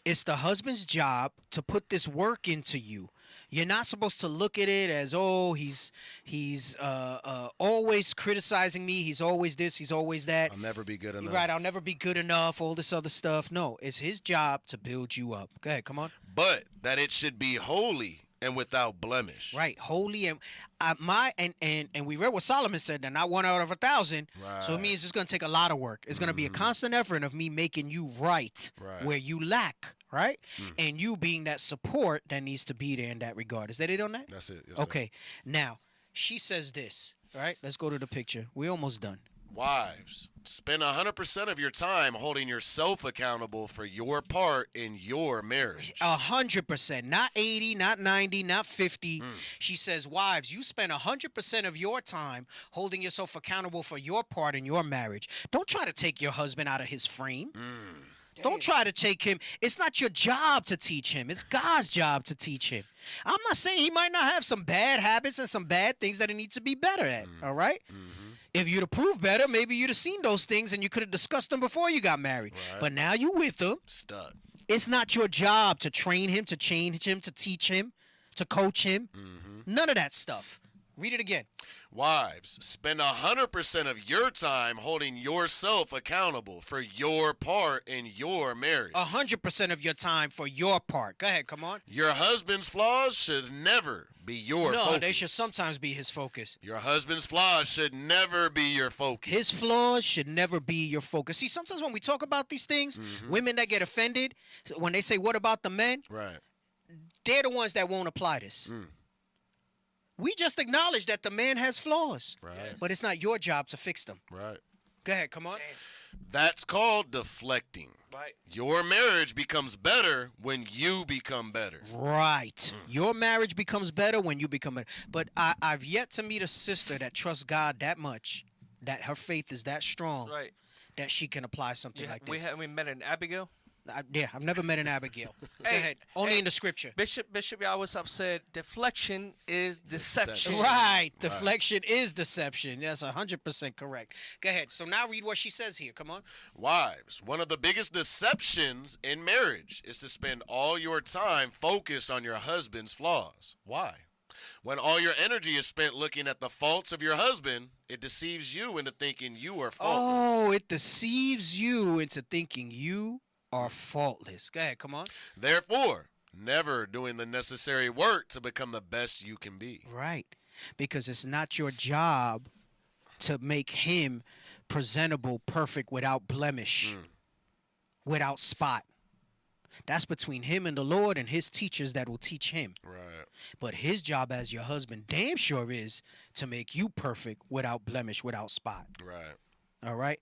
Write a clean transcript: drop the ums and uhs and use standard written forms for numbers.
It's the husband's job to put this work into you. You're not supposed to look at it as, oh, he's always criticizing me. He's always this. He's always that. I'll never be good enough. Right. I'll never be good enough. All this other stuff. No, it's his job to build you up. Go ahead. Come on. But that it should be holy and without blemish. Right, holy and and we read what Solomon said that not one out of 1,000. Right. So it means it's going to take a lot of work. It's going to be a constant effort of me making you right, where you lack, right, and you being that support that needs to be there in that regard. Is that it on that? That's it. Yes, Okay. Now she says this. Right. Let's go to the picture. We're almost done. Wives, spend 100% of your time holding yourself accountable for your part in your marriage. 100%, not 80, not 90, not 50. She says, wives, you spend 100% of your time holding yourself accountable for your part in your marriage. Don't try to take your husband out of his frame. Don't try to take him. It's not your job to teach him. It's God's job to teach him. I'm not saying he might not have some bad habits and some bad things that he needs to be better at, all right? If you'd have proved better, maybe you'd have seen those things and you could have discussed them before you got married. Right. But now you with them. Stuck. It's not your job to train him, to change him, to teach him, to coach him. None of that stuff. Read it again. Wives, spend 100% of your time holding yourself accountable for your part in your marriage. 100% of your time for your part. Go ahead, come on. Your husband's flaws should never be your focus. No, they should sometimes be his focus. Your husband's flaws should never be your focus. His flaws should never be your focus. See, sometimes when we talk about these things, women that get offended, when they say, what about the men? Right. They're the ones that won't apply this. We just acknowledge that the man has flaws. Right. Yes. But it's not your job to fix them. Right. Go ahead, come on. That's called deflecting. Right. Your marriage becomes better when you become better. Right. Your marriage becomes better when you become better. But I've yet to meet a sister that trusts God that much, that her faith is that strong, Right. that she can apply something like this. We met an Abigail. I've never met an Abigail. Go Hey, ahead. Only hey, in the scripture. Bishop Yahweh said deflection is deception. Right. Deflection is deception. That's 100% correct. Go ahead. So now read what she says here. Come on. Wives, one of the biggest deceptions in marriage is to spend all your time focused on your husband's flaws. Why? When all your energy is spent looking at the faults of your husband, it deceives you into thinking you are faultless. Oh, it deceives you into thinking you are faultless. Go ahead. Come on. Therefore, never doing the necessary work to become the best you can be. Right. Because it's not your job to make him presentable, perfect, without blemish, without spot. That's between him and the Lord and his teachers that will teach him. Right. But his job as your husband damn sure is to make you perfect, without blemish, without spot. Right. All right?